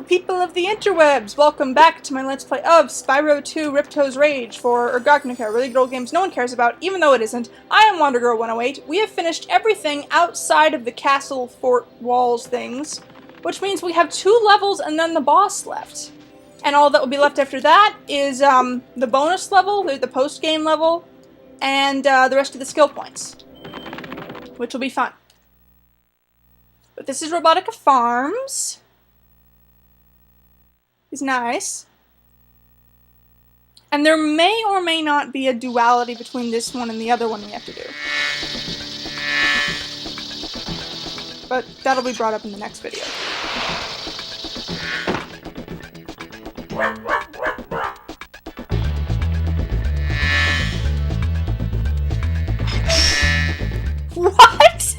people of the interwebs! Welcome back to my Let's Play of Spyro 2 Ripto's Rage for RGOGNOCA, really good old games no one cares about, even though it isn't. I am WanderGirl108. We have finished everything outside of the castle, fort, walls things, which means we have 2 levels and then the boss left. And all that will be left after that is the bonus level, the post-game level, and the rest of the skill points, which will be fun. But this is Robotica Farms. Is nice. And there may or may not be a duality between this one and the other one we have to do. But that'll be brought up in the next video. What? What?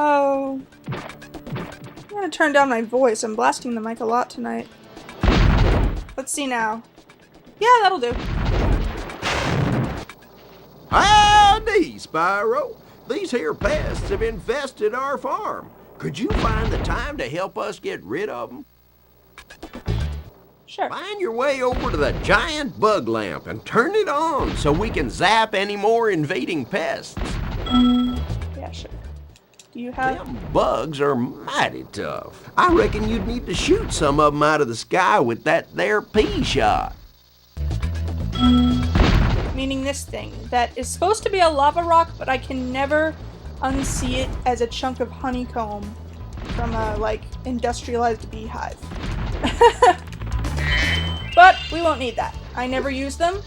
Oh. I'm gonna turn down my voice. I'm blasting the mic a lot tonight. Let's see now. Yeah, that'll do. Howdy, Spyro. These here pests have infested our farm. Could you find the time to help us get rid of them? Sure. Find your way over to the giant bug lamp and turn it on so we can zap any more invading pests. Yeah, sure. Do you have... Them bugs are mighty tough. I reckon you'd need to shoot some of them out of the sky with that there pea shot. Meaning this thing, that is supposed to be a lava rock, but I can never unsee it as a chunk of honeycomb from a, like, industrialized beehive. But we won't need that. I never use them,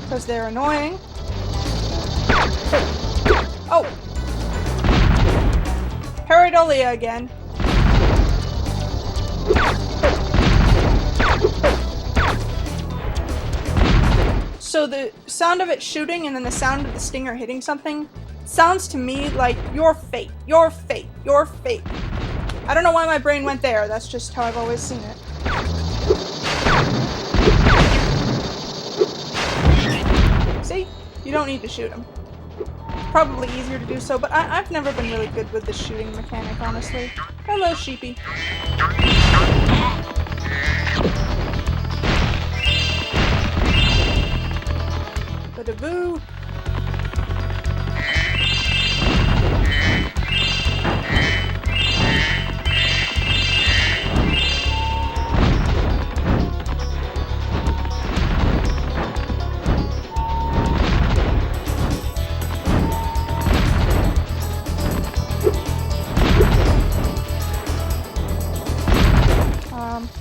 because they're annoying. Oh! Pareidolia again. So the sound of it shooting and then the sound of the stinger hitting something sounds to me like your fate, your fate, your fate. I don't know why my brain went there, that's just how I've always seen it. See? You don't need to shoot him. Probably easier to do so, but I've never been really good with the shooting mechanic, honestly. Hello, sheepy. Ba-da-boo.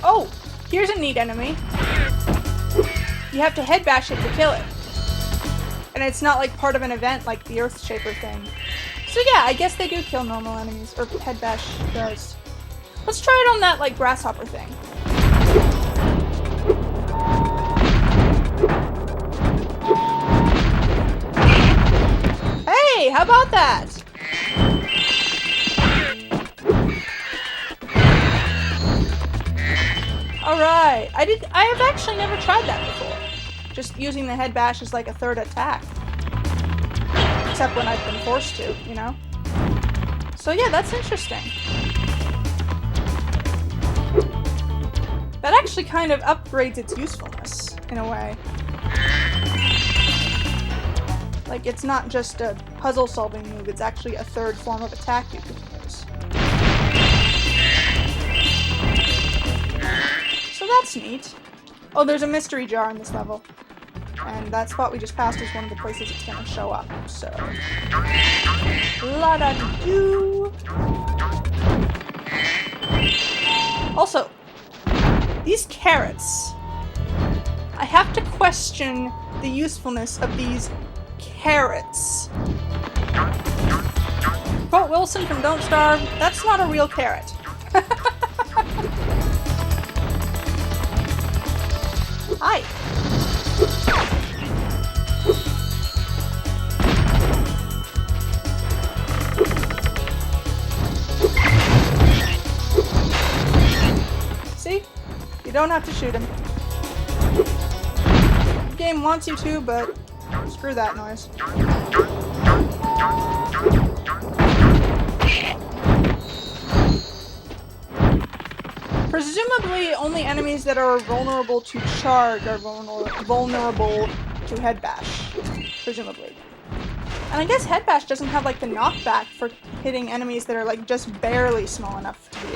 Oh! Here's a neat enemy. You have to head bash it to kill it. And it's not like part of an event like the Earth Shaper thing. So yeah, I guess they do kill normal enemies, or head bash does. Let's try it on that, like, grasshopper thing. Hey, how about that? Alright, I have actually never tried that before. Just using the head bash as like a third attack. Except when I've been forced to, you know? So yeah, that's interesting. That actually kind of upgrades its usefulness, in a way. Like, it's not just a puzzle-solving move, it's actually a third form of attack you can use. So that's neat. Oh, there's a mystery jar in this level. And that spot we just passed is one of the places it's gonna show up, so... La-da-doo! Also, these carrots... I have to question the usefulness of these carrots. Quote Wilson from Don't Starve, that's not a real carrot. Hi. See? You don't have to shoot him. The game wants you to, but screw that noise. Presumably, only enemies that are vulnerable to charge are vulnerable to head bash. Presumably. And I guess head bash doesn't have like the knockback for hitting enemies that are like just barely small enough to be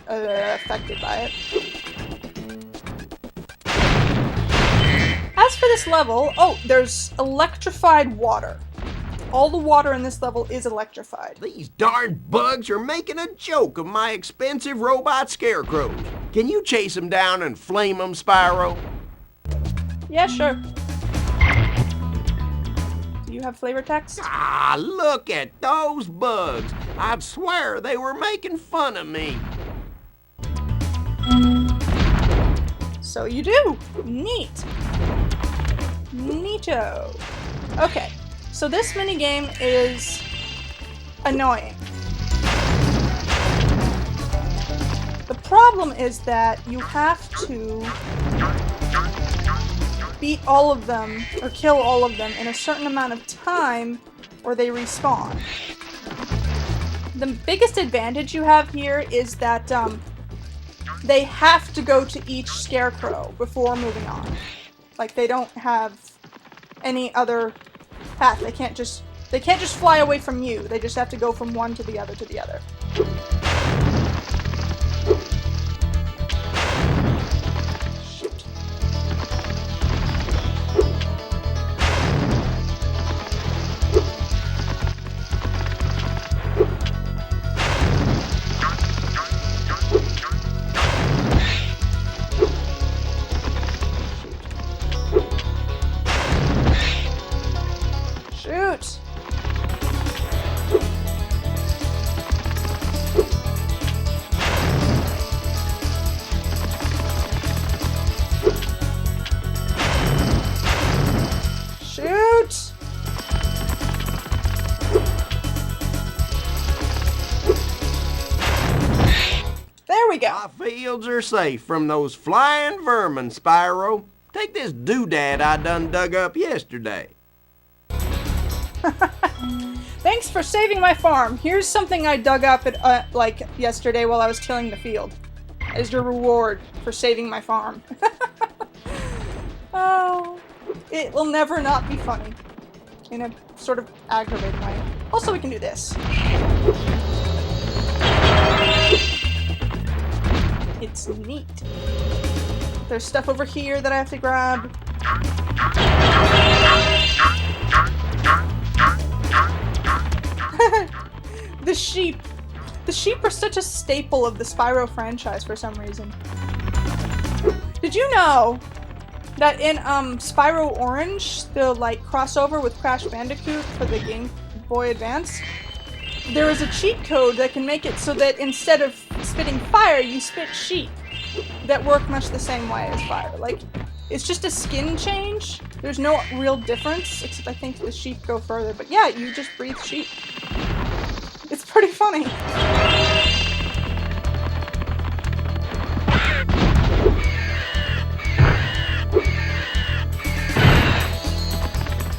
affected by it. As for this level, oh, there's electrified water. All the water in this level is electrified. These darn bugs are making a joke of my expensive robot scarecrows. Can you chase them down and flame them, Spyro? Yeah, sure. Do you have flavor text? Ah, look at those bugs. I'd swear they were making fun of me. So you do. Neat. Neato. Okay. So this minigame is annoying. The problem is that you have to beat all of them, or kill all of them, in a certain amount of time, or they respawn. The biggest advantage you have here is that they have to go to each scarecrow before moving on. Like, they don't have any other path. They can't just fly away from you. They just have to go from one to the other to the other. Shoot. Shoot! Shoot! There we go. My fields are safe from those flying vermin, Spyro. Take this doodad I done dug up yesterday. Thanks for saving my farm. Here's something I dug up at, like, yesterday while I was tilling the field. As your reward for saving my farm. Oh, it will never not be funny. In a sort of aggravating way. Also, we can do this. It's neat. There's stuff over here that I have to grab. The sheep. The sheep are such a staple of the Spyro franchise for some reason. Did you know that in Spyro Orange, the like crossover with Crash Bandicoot for the Game Boy Advance, there is a cheat code that can make it so that instead of spitting fire, you spit sheep that work much the same way as fire. Like, it's just a skin change. There's no real difference, except I think the sheep go further. But yeah, you just breathe sheep. It's pretty funny.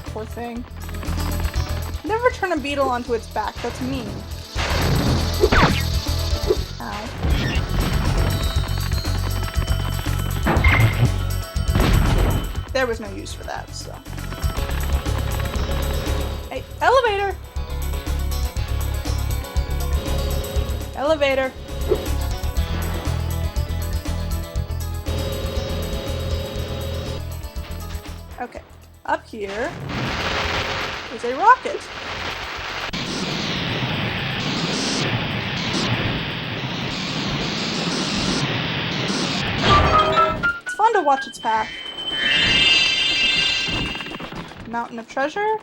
Poor thing. Never turn a beetle onto its back. That's mean. Ow. There was no use for that, so. Hey, elevator! Elevator. Okay, up here is a rocket. It's fun to watch its path. Mountain of treasure?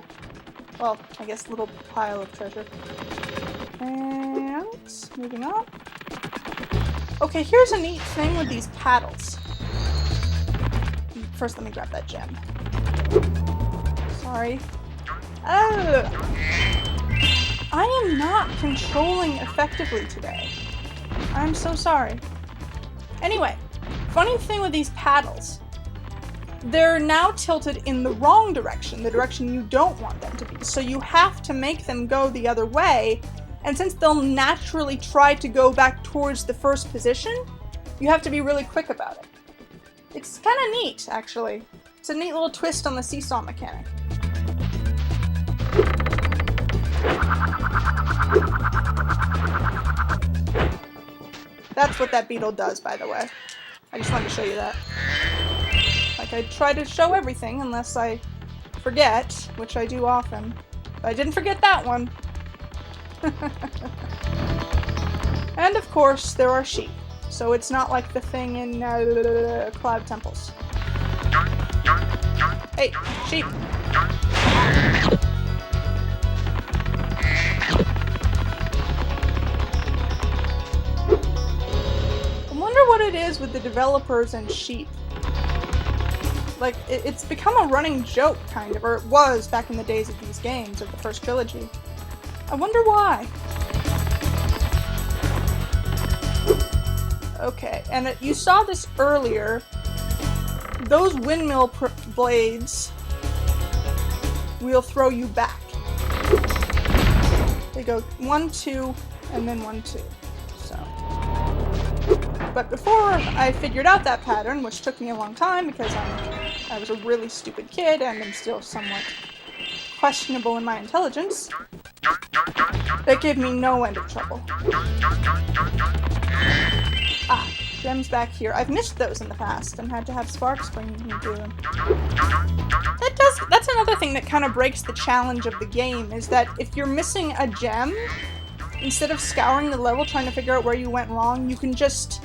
Well, I guess little pile of treasure. And moving on. Okay, here's a neat thing with these paddles. First, let me grab that gem. Sorry. Oh! I am not controlling effectively today. I'm so sorry. Anyway, funny thing with these paddles. They're now tilted in the wrong direction, the direction you don't want them to be. So you have to make them go the other way, And since they'll naturally try to go back towards the first position, you have to be really quick about it. It's kind of neat, actually. It's a neat little twist on the seesaw mechanic. That's what that beetle does, by the way. I just wanted to show you that. Like, I try to show everything unless I forget, which I do often. But I didn't forget that one. And of course, there are sheep. So it's not like the thing in Cloud Temples. Hey, sheep! I wonder what it is with the developers and sheep. Like, it's become a running joke, kind of, or it was back in the days of these games, of the first trilogy. I wonder why. Okay, and you saw this earlier. Those windmill blades will throw you back. They go 1, 2, and then 1, 2. So. But before I figured out that pattern, which took me a long time because I was a really stupid kid and I'm still somewhat questionable in my intelligence, that gave me no end of trouble. Ah, gems back here. I've missed those in the past and had to have Sparks bring me to them. That's another thing that kind of breaks the challenge of the game, is that if you're missing a gem, instead of scouring the level trying to figure out where you went wrong, you can just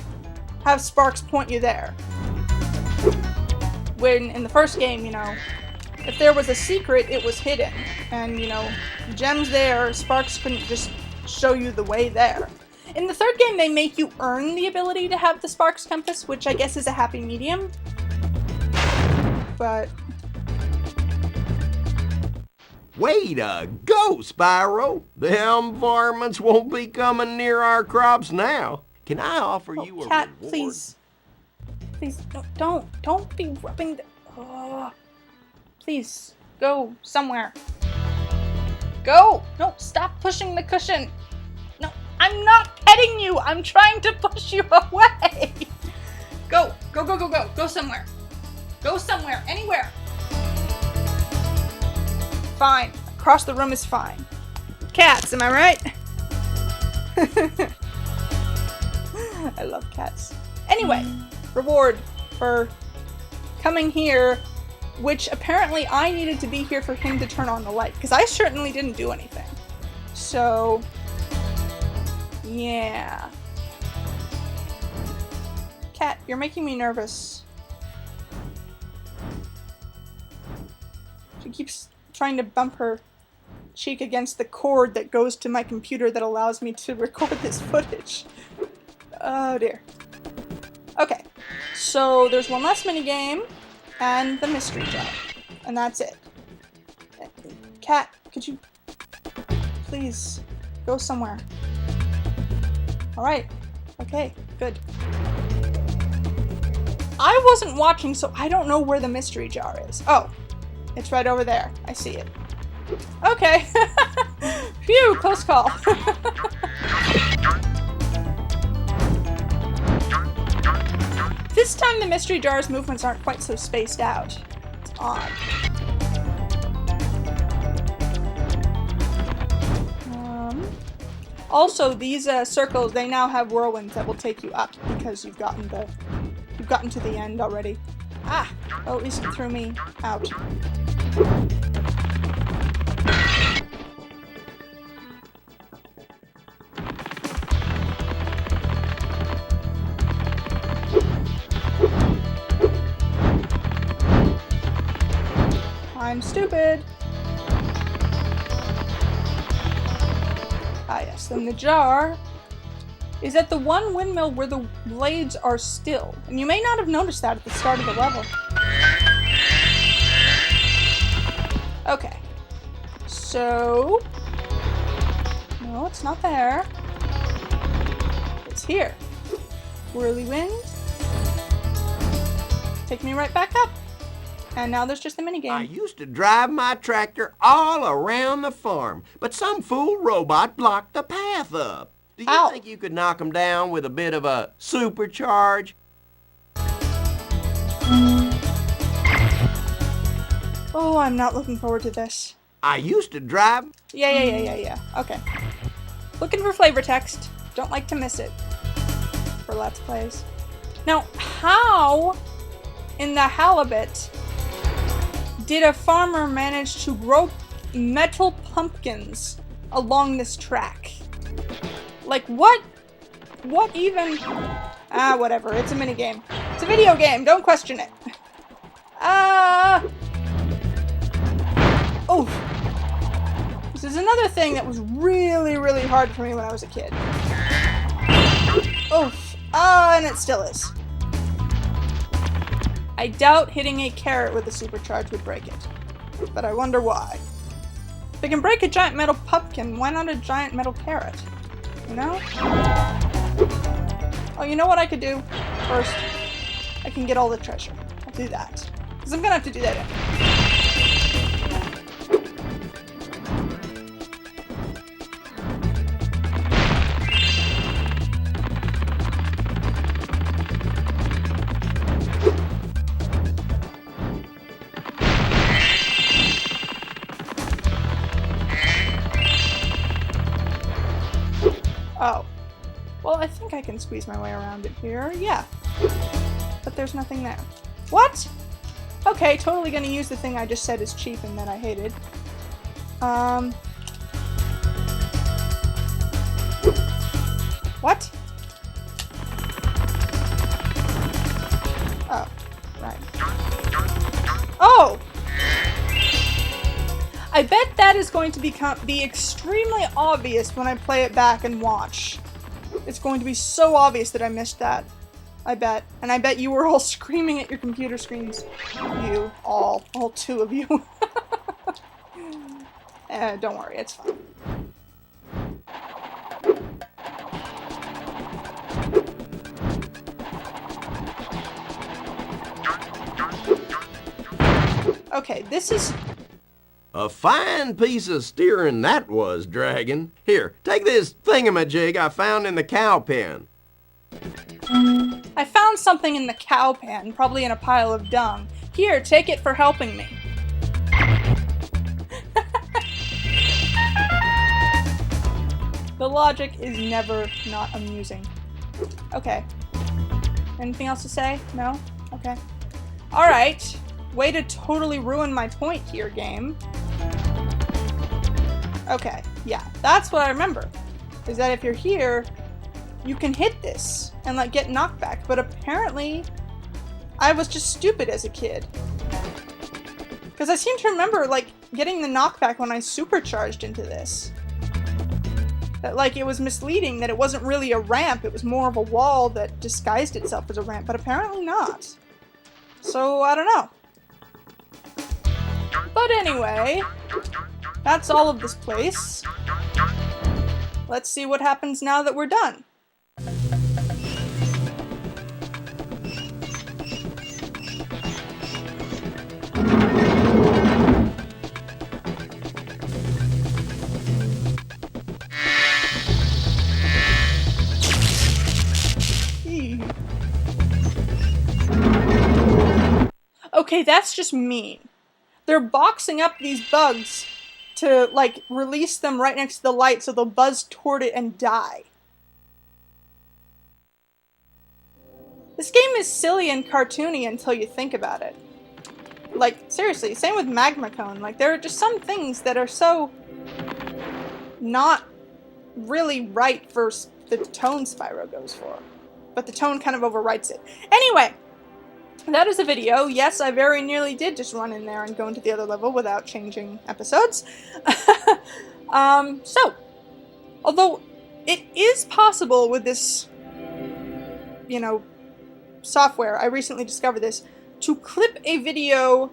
have Sparks point you there. When in the first game, you know, if there was a secret, it was hidden. And, you know, gems there, Sparks couldn't just show you the way there. In the third game, they make you earn the ability to have the Sparks Compass, which I guess is a happy medium. But... Way to go, Spyro! Them varmints won't be coming near our crops now. Can I offer you a Cat, reward? please. Please, no, don't be rubbing the... Oh. Please, go somewhere. Go! No, stop pushing the cushion. No, I'm not petting you. I'm trying to push you away. Go, go, go, go, go. Go somewhere. Go somewhere, anywhere. Fine. Across the room is fine. Cats, am I right? I love cats. Anyway, reward for coming here, which apparently I needed to be here for him to turn on the light, because I certainly didn't do anything. So, yeah. Cat, you're making me nervous. She keeps trying to bump her cheek against the cord that goes to my computer that allows me to record this footage. Oh dear. Okay, so there's one last minigame and the mystery jar, and that's it. Cat, could you please go somewhere? Alright, okay, good. I wasn't watching, so I don't know where the mystery jar is. Oh, it's right over there. I see it. Okay. Phew, close call. This time the mystery jar's movements aren't quite so spaced out. It's odd. Also, these circles, they now have whirlwinds that will take you up because you've gotten to the end already. Ah! Well, at least it threw me out. I'm stupid. Ah yes, then the jar is at the one windmill where the blades are still. And you may not have noticed that at the start of the level. Okay. So... no, it's not there. It's here. Whirly wind. Take me right back up. And now there's just the I minigame. used to drive my tractor all around the farm, but some fool robot blocked the path up. Do you Ow. think you could knock him down with a bit of a supercharge? Oh, I'm not looking forward to this. I used to drive... Yeah. Okay. Looking for flavor text. Don't like to miss it. For Let's Plays. Now, how in the halibut did a farmer manage to grow metal pumpkins along this track? Like, what? What even? Ah, whatever. It's a minigame. It's a video game. Don't question it. Oh. This is another thing that was really, really hard for me when I was a kid. Oof. And it still is. I doubt hitting a carrot with a supercharge would break it. But I wonder why. If it can break a giant metal pumpkin, why not a giant metal carrot? You know? Oh, you know what I could do? First, I can get all the treasure. I'll do that. Because I'm gonna have to do that anyway. Oh. Well, I think I can squeeze my way around it here. Yeah. But there's nothing there. What? Okay, totally gonna use the thing I just said is cheap and that I hated. What? Oh, right. Oh! I bet that is going to be extremely obvious when I play it back and watch. It's going to be so obvious that I missed that. I bet. And I bet you were all screaming at your computer screens. You, all two of you. Don't worry, it's fine. Okay, this is... A fine piece of steering that was, Dragon. Here, take this thingamajig I found in the cow pen. I found something in the cow pen, probably in a pile of dung. Here, take it for helping me. The logic is never not amusing. Okay. Anything else to say? No? Okay. Alright. Way to totally ruin my point here, game. Okay, yeah, that's what I remember. Is that if you're here, you can hit this and like get knocked back, but apparently I was just stupid as a kid. Because I seem to remember like getting the knockback when I supercharged into this. That like it was misleading, that it wasn't really a ramp, it was more of a wall that disguised itself as a ramp, but apparently not. So, I don't know. But anyway, that's all of this place. Let's see what happens now that we're done. Okay, that's just mean. They're boxing up these bugs to, like, release them right next to the light so they'll buzz toward it and die. This game is silly and cartoony until you think about it. Like, seriously, same with Magma Cone. Like, there are just some things that are so not really right for the tone Spyro goes for. But the tone kind of overwrites it. Anyway! That is a video. Yes, I very nearly did just run in there and go into the other level without changing episodes. So, although it is possible with this, you know, software, I recently discovered this, to clip a video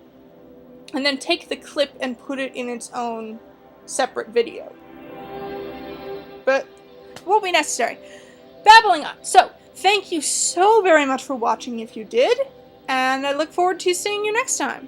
and then take the clip and put it in its own separate video. But it won't be necessary. Babbling on. So, thank you so very much for watching if you did. And I look forward to seeing you next time.